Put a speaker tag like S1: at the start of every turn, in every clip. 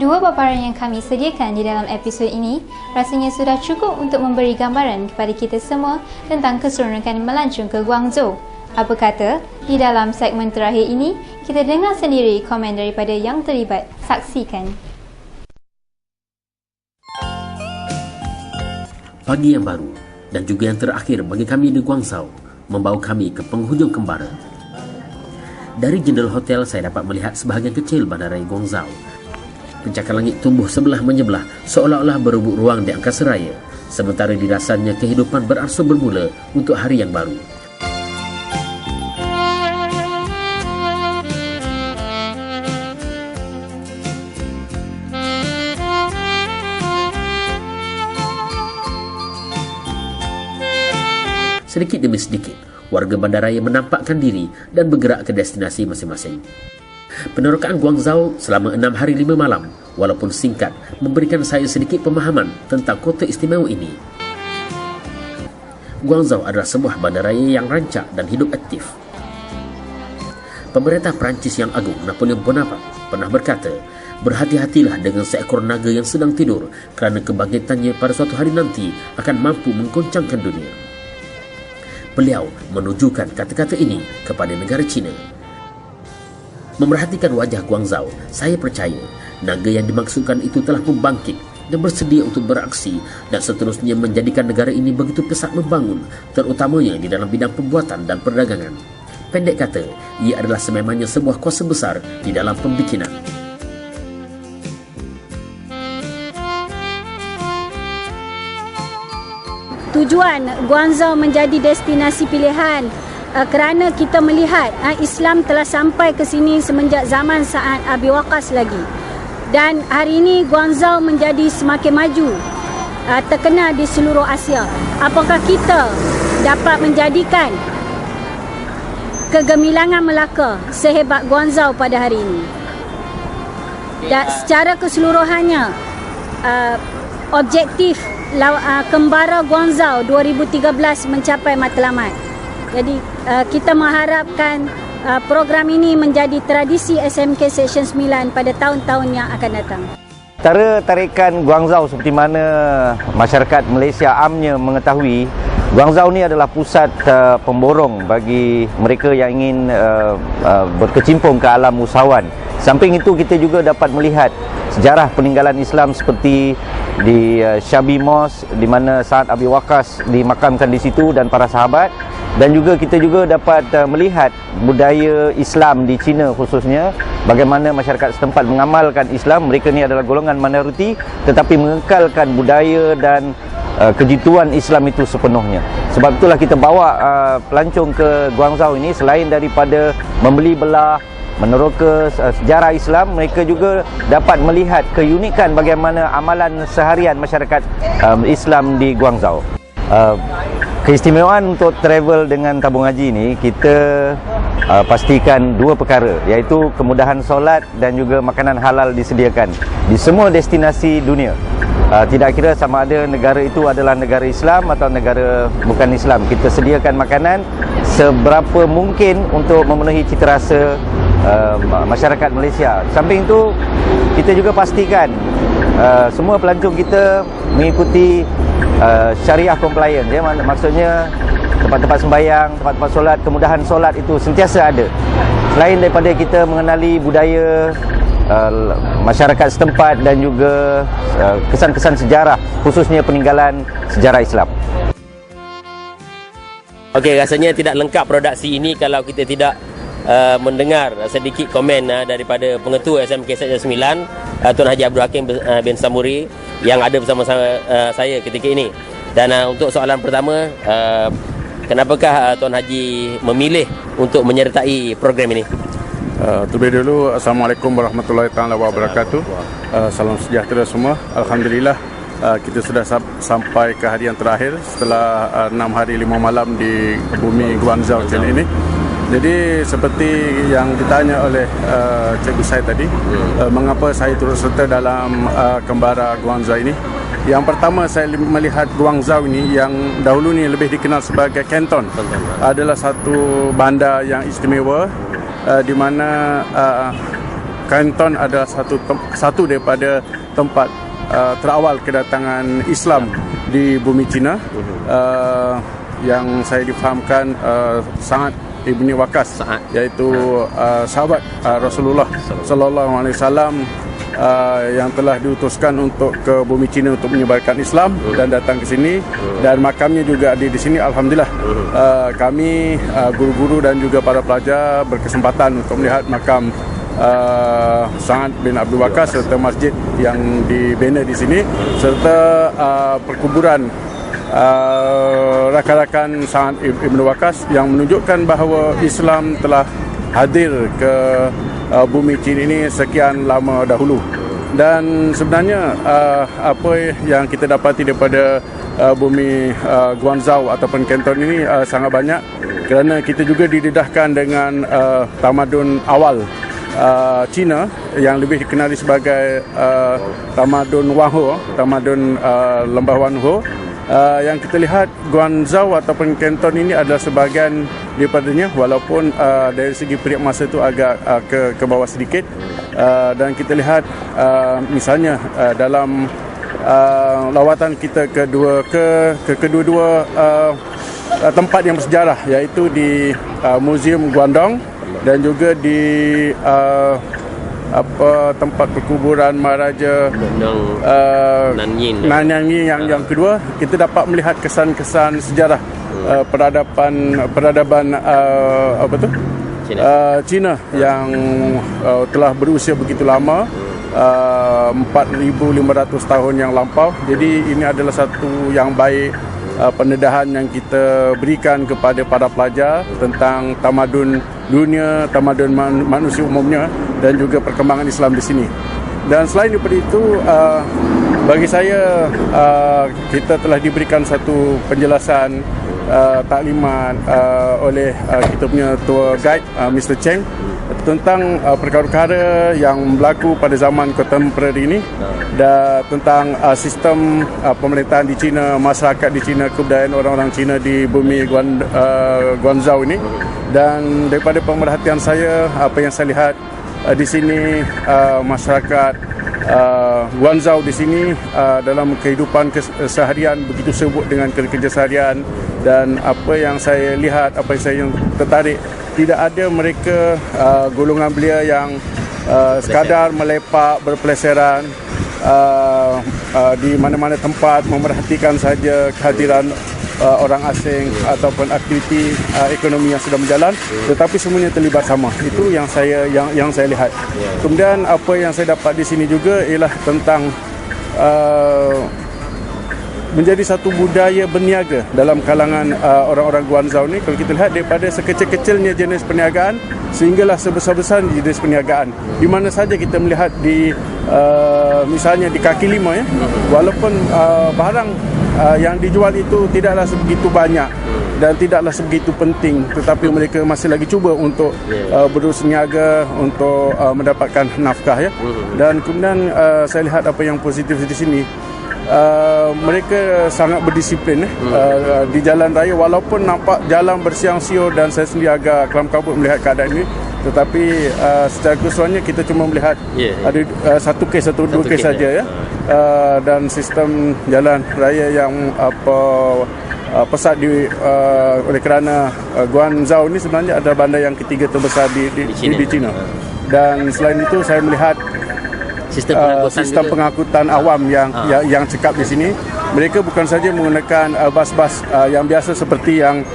S1: Dua paparan yang kami sediakan di dalam episod ini rasanya sudah cukup untuk memberi gambaran kepada kita semua tentang keseronokan melancong ke Guangzhou. Apa kata, di dalam segmen terakhir ini, kita dengar sendiri komen daripada yang terlibat. Saksikan.
S2: Pagi yang baru dan juga yang terakhir bagi kami di Guangzhou membawa kami ke penghujung kembara. Dari jendela hotel saya dapat melihat sebahagian kecil bandaraya Guangzhou. Pencakar langit tumbuh sebelah menyebelah seolah-olah berebut ruang di angkasa raya, sementara di dasarnya kehidupan beransur bermula untuk hari yang baru. Sedikit demi sedikit, warga bandaraya menampakkan diri dan bergerak ke destinasi masing-masing. Penerokaan Guangzhou selama 6 hari 5 malam, walaupun singkat, memberikan saya sedikit pemahaman tentang kota istimewa ini. Guangzhou adalah sebuah bandaraya yang rancak dan hidup aktif. Pemerintah Perancis yang agung, Napoleon Bonaparte, pernah berkata, berhati-hatilah dengan seekor naga yang sedang tidur kerana kebangkitannya pada suatu hari nanti akan mampu menggoncangkan dunia. Beliau menujukan kata-kata ini kepada negara China. Memerhatikan wajah Guangzhou, saya percaya naga yang dimaksudkan itu telah membangkit dan bersedia untuk beraksi dan seterusnya menjadikan negara ini begitu pesat membangun, terutamanya di dalam bidang pembuatan dan perdagangan. Pendek kata, ia adalah sememangnya sebuah kuasa besar di dalam pembikinan.
S3: Tujuan Guangzhou menjadi destinasi pilihan kerana kita melihat Islam telah sampai ke sini semenjak zaman Sa'ad Abi Waqqas lagi. Dan hari ini Guangzhou menjadi semakin maju, terkenal di seluruh Asia. Apakah kita dapat menjadikan kegemilangan Melaka sehebat Guangzhou pada hari ini? Dan secara keseluruhannya, objektif Kembara Guangzhou 2013 mencapai matlamat. Jadi kita mengharapkan program ini menjadi tradisi SMK Seksyen 9 pada tahun-tahun yang akan datang.
S4: Antara tarikan Guangzhou seperti mana masyarakat Malaysia amnya mengetahui, Guangzhou ni adalah pusat pemborong bagi mereka yang ingin berkecimpung ke alam usahawan. Samping itu kita juga dapat melihat sejarah peninggalan Islam seperti di Syabi Mosque di mana Sa'ad Abi Waqqas dimakamkan di situ dan para sahabat, dan juga kita juga dapat melihat budaya Islam di China khususnya, bagaimana masyarakat setempat mengamalkan Islam. Mereka ni adalah golongan minoriti tetapi mengekalkan budaya dan kejituan Islam itu sepenuhnya. Sebab itulah kita bawa pelancong ke Guangzhou ini, selain daripada membeli belah, meneroka sejarah Islam, mereka juga dapat melihat keunikan bagaimana amalan seharian masyarakat Islam di Guangzhou. Keistimewaan untuk travel dengan tabung haji ini, kita pastikan dua perkara, iaitu kemudahan solat dan juga makanan halal disediakan di semua destinasi dunia. Tidak kira sama ada negara itu adalah negara Islam atau negara bukan Islam, kita sediakan makanan seberapa mungkin untuk memenuhi cita rasa masyarakat Malaysia. Samping itu, kita juga pastikan semua pelancong kita mengikuti syariah compliance, ya. Maksudnya tempat-tempat sembahyang, tempat-tempat solat, kemudahan solat itu sentiasa ada. Selain daripada kita mengenali budaya masyarakat setempat dan juga kesan-kesan sejarah, khususnya peninggalan sejarah Islam.
S2: Okey, rasanya tidak lengkap produksi ini kalau kita tidak mendengar sedikit komen daripada pengetua SMK Seksyen 9, Tuan Haji Abdul Hakim bin Samuri yang ada bersama saya ketika ini. Dan untuk soalan pertama, kenapakah Tuan Haji memilih untuk menyertai program ini?
S5: Terlebih dulu, Assalamualaikum warahmatullahi wabarakatuh. Salam sejahtera semua. Alhamdulillah, kita sudah sampai ke hari yang terakhir setelah 6 hari 5 malam di bumi Guangzhou ini. Jadi seperti yang ditanya oleh Cikgu saya tadi, mengapa saya turut serta dalam Kembara Guangzhou ini. Yang pertama, saya melihat Guangzhou ini yang dahulu ni lebih dikenal sebagai Canton adalah satu bandar yang istimewa, di mana Canton adalah satu daripada tempat terawal kedatangan Islam di bumi Cina, yang saya difahamkan Sa'ad Ibni Waqqas, iaitu sahabat Rasulullah sallallahu alaihi wasallam yang telah diutuskan untuk ke bumi Cina untuk menyebarkan Islam dan datang ke sini, dan makamnya juga ada di sini. Alhamdulillah, kami guru-guru dan juga para pelajar berkesempatan untuk melihat makam Sa'ad bin Abi Waqqas serta masjid yang dibina di sini, serta perkuburan rakan-rakan Sa'ad Ibn Waqqas yang menunjukkan bahawa Islam telah hadir ke bumi Cina ini sekian lama dahulu. Dan sebenarnya apa yang kita dapati daripada bumi Guangzhou ataupun Canton ini sangat banyak, kerana kita juga didedahkan dengan tamadun awal Cina yang lebih dikenali sebagai tamadun Wanho, tamadun lembah Wanho. Yang kita lihat Guangzhou ataupun Canton ini adalah sebahagian daripadanya, walaupun dari segi period masa itu agak ke bawah sedikit. Dan kita lihat misalnya dalam lawatan kita ke kedua-dua tempat yang bersejarah, iaitu di Museum Guangdong dan juga di tempat perkuburan Maharaja Nanyang yang kedua, kita dapat melihat kesan-kesan sejarah peradaban Cina yang telah berusia begitu lama, 4,500 tahun yang lampau. Jadi ini adalah satu yang baik pendedahan yang kita berikan kepada para pelajar tentang tamadun dunia, tamadun manusia umumnya, dan juga perkembangan Islam di sini. Dan selain daripada itu, bagi saya kita telah diberikan satu penjelasan taklimat oleh kita punya tour guide Mr. Cheng tentang perkara-perkara yang berlaku pada zaman kontemporari ini, dan tentang sistem pemerintahan di China, masyarakat di China, kebudayaan orang-orang Cina di bumi Guangzhou ini. Dan daripada pemerhatian saya, apa yang saya lihat di sini, masyarakat Guangzhou di sini dalam kehidupan seharian begitu sibuk dengan kerja seharian, dan apa yang saya lihat, apa yang saya tertarik, tidak ada mereka golongan belia yang sekadar melepak berpeleseran di mana-mana tempat, memerhatikan saja kehadiran orang asing ataupun aktiviti ekonomi yang sedang berjalan, tetapi semuanya terlibat sama. Itu yang saya lihat. Kemudian apa yang saya dapat di sini juga ialah tentang menjadi satu budaya berniaga dalam kalangan orang-orang Guangzhou ni. Kalau kita lihat daripada sekecil-kecilnya jenis perniagaan sehinggalah sebesar-besar jenis perniagaan, di mana saja kita melihat di misalnya di kaki lima, ya, walaupun barang yang dijual itu tidaklah sebegitu banyak dan tidaklah sebegitu penting, tetapi mereka masih lagi cuba untuk berniaga untuk mendapatkan nafkah, ya. Dan kemudian saya lihat apa yang positif di sini, mereka sangat berdisiplin di jalan raya, walaupun nampak jalan bersiang-siur dan saya sendiri agak kelam kabut melihat keadaan ini, tetapi secara keseluruhannya kita cuma melihat ada satu kes atau dua kes saja, ya. Dan sistem jalan raya yang pesat oleh kerana Guangzhou ini sebenarnya adalah bandar yang ketiga terbesar di China. Dan selain itu saya melihat sistem pengangkutan awam yang cekap di sini. Mereka bukan saja menggunakan bas-bas yang biasa seperti yang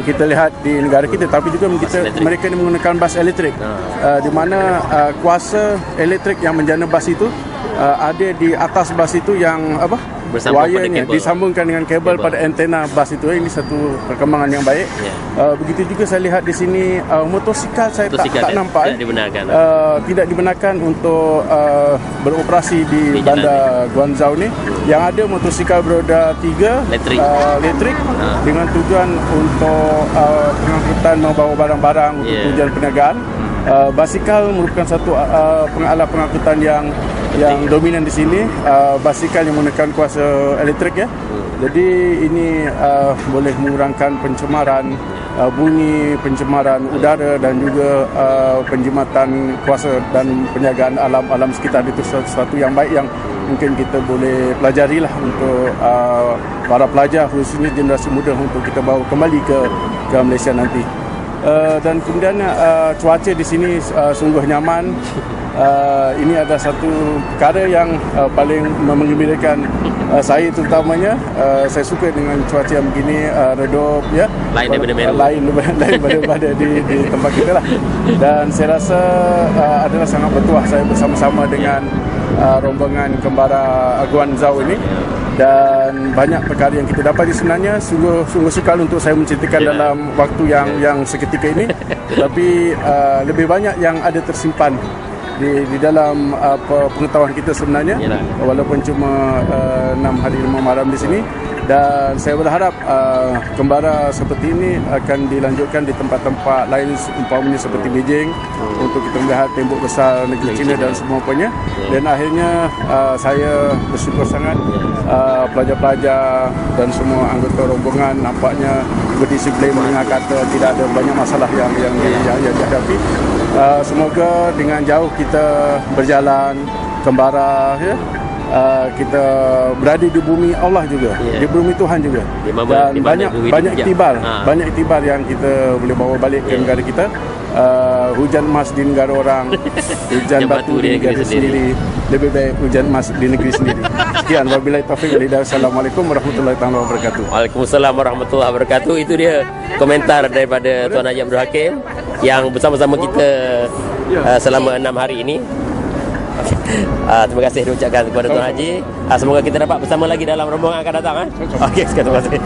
S5: kita lihat di negara kita, tapi juga mereka menggunakan bas elektrik, di mana kuasa elektrik yang menjana bas itu ada di atas bas itu, yang wayarnya disambungkan dengan kabel pada antena bas itu. Ini satu perkembangan yang baik. Begitu juga saya lihat di sini motosikal saya tak nampak tidak dibenarkan untuk beroperasi di bandar Guangzhou ni. Yang ada motosikal beroda 3 elektrik dengan tujuan untuk pengangkutan membawa barang-barang untuk tujuan perniagaan. Basikal merupakan satu alat pengangkutan yang dominan di sini. Basikal yang menggunakan kuasa elektrik, ya. Jadi ini boleh mengurangkan pencemaran bunyi pencemaran udara dan juga penjimatan kuasa dan penjagaan alam sekitar itu sesuatu yang baik yang mungkin kita boleh pelajarilah untuk para pelajar khususnya generasi muda untuk kita bawa kembali ke Malaysia nanti. Dan kemudian cuaca di sini sungguh nyaman. Ini adalah satu perkara yang paling menggembirakan saya terutamanya. Saya suka dengan cuaca yang begini, redup ya.
S2: Lain daripada Meru.
S5: Lain daripada di tempat kita lah. Dan saya rasa adalah sangat bertuah saya bersama-sama dengan rombongan kembara Guangzhou ini. Dan banyak perkara yang kita dapat sebenarnya sungguh sukar untuk saya menceritakan dalam waktu yang seketika ini. Tapi lebih banyak yang ada tersimpan di dalam pengetahuan kita sebenarnya. Walaupun cuma 6 hari 5 malam di sini. Dan saya berharap kembara seperti ini akan dilanjutkan di tempat-tempat lain umpamanya seperti Beijing untuk kita melihat tembok besar negeri China dan semua punya. Dan akhirnya saya bersyukur sangat pelajar-pelajar dan semua anggota rombongan nampaknya berdisiplin, mendengar kata, tidak ada banyak masalah yang dihadapi. Semoga dengan jauh kita berjalan kembara ya. Kita berada di bumi Allah juga, di bumi Tuhan juga, dan banyak iktibar yang kita boleh bawa balik ke negara kita. Hujan emas di negara orang, hujan batu di negara sendiri, lebih baik hujan emas di negeri sendiri. Sekian, wabillahi taufiq wal hidayah. Assalamualaikum warahmatullahi wabarakatuh.
S2: Waalaikumsalam warahmatullahi wabarakatuh. Itu dia komentar daripada Tuan Haji Abdul Hakim yang bersama-sama kita selama 6 hari ini. Terima kasih diucapkan kepada Tuan Haji. Semoga kita dapat bersama lagi dalam rombongan akan datang. Okey, terima kasih.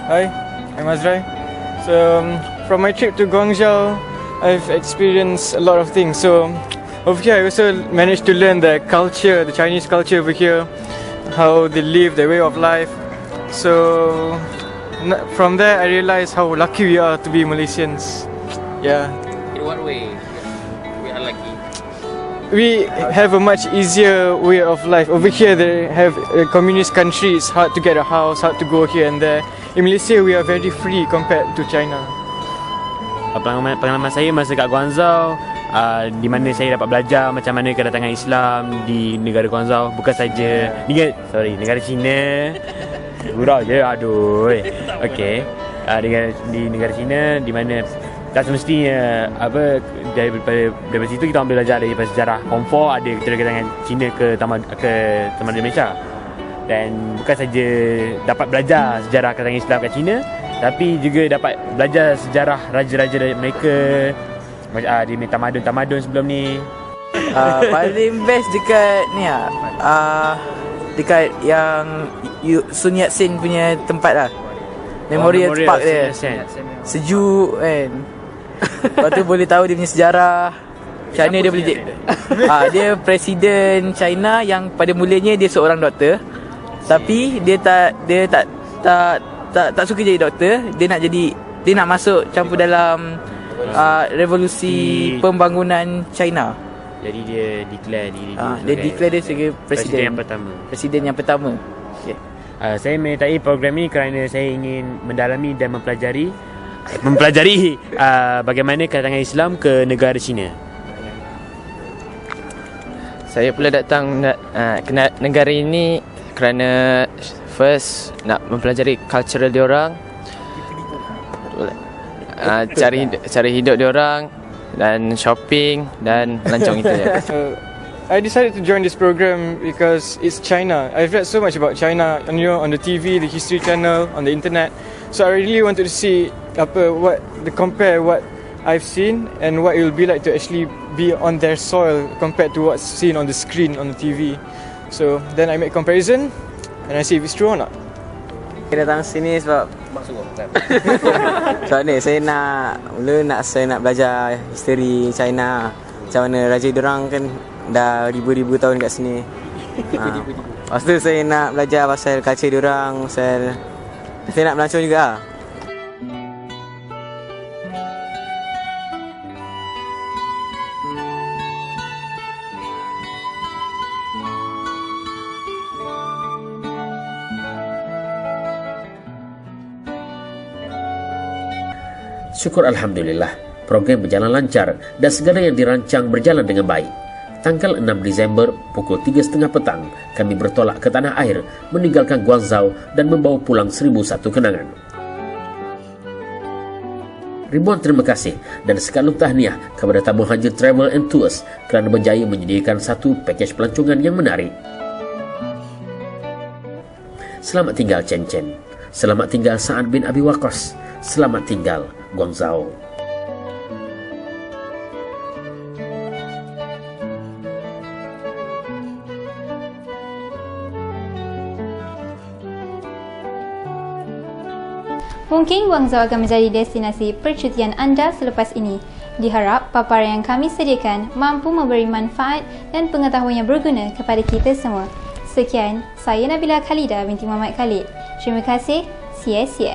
S6: Hi, I'm Azrai. So from my trip to Guangzhou, I've experienced a lot of things. So over here, I also managed to learn the culture, the Chinese culture over here, how they live, their way of life. So from there, I realized how lucky we are to be Malaysians. Yeah.
S2: In what way we are lucky?
S6: We have a much easier way of life. Over here, they have a communist country. It's hard to get a house, hard to go here and there. In Malaysia, we are very free compared to China.
S7: Pengalaman saya masa kat Guangzhou, di mana saya dapat belajar macam mana kedatangan Islam di negara Guangzhou. Bukan saja negara China. Gurau je, aduh. Okey. Di negara China, di mana tak semestinya daripada situ kita ambil belajar daripada sejarah komfor ada kedatangan China ke Taman Malaysia. Dan bukan saja dapat belajar sejarah kedatangan Islam kat China, tapi juga dapat belajar sejarah raja-raja mereka di tamadun-tamadun sebelum ni.
S8: Paling best dekat ni dekat yang Sun Yat-sen punya tempat lah, Memorial Park dia. Sejuk kan. Lepas tu boleh tahu dia punya sejarah. Macam mana dia boleh dia Presiden China yang pada mulanya dia seorang doktor. Tapi dia tak suka jadi doktor. Dia nak masuk campur dalam revolusi pembangunan China.
S7: Jadi dia declare diri
S8: dia declare dia sebagai presiden yang pertama. Okay.
S7: Saya menyertai program ini kerana saya ingin mendalami dan mempelajari bagaimana kedatangan Islam ke negara China.
S9: Saya pula datang ke negara ini kerana first nak mempelajari cultural diorang, cara hidup diorang, dan shopping dan melancong itu je.
S6: I decided to join this program because it's China. I've read so much about China on the TV, the History Channel, on the internet. So I really wanted to see compare what I've seen and what it will be like to actually be on their soil compared to what's seen on the screen on the TV. So then I make comparison and I see if it's true or not.
S10: kena datang sini sebab sebab ni saya nak belajar history China. Macam mana raja diorang kan dah ribu-ribu tahun kat sini. Lepas tu saya nak belajar pasal culture diorang, pasal saya nak melancong juga.
S11: Syukur Alhamdulillah, program berjalan lancar dan segala yang dirancang berjalan dengan baik. Tanggal 6 Disember pukul 3.30 petang, kami bertolak ke tanah air, meninggalkan Guangzhou dan membawa pulang 1001 kenangan. Ribuan terima kasih dan sekalung tahniah kepada Tabung Haji Travel and Tours kerana berjaya menyediakan satu pakej pelancongan yang menarik. Selamat tinggal Chen Chen. Selamat tinggal Sa'ad bin Abi Waqqas. Selamat tinggal Guangzhou.
S1: Mungkin Guangzhou akan menjadi destinasi percutian anda selepas ini. Diharap paparan yang kami sediakan mampu memberi manfaat dan pengetahuan yang berguna kepada kita semua. Sekian, saya Nabila Khalidah binti Muhammad Khalid. Terima kasih. Sia-sia.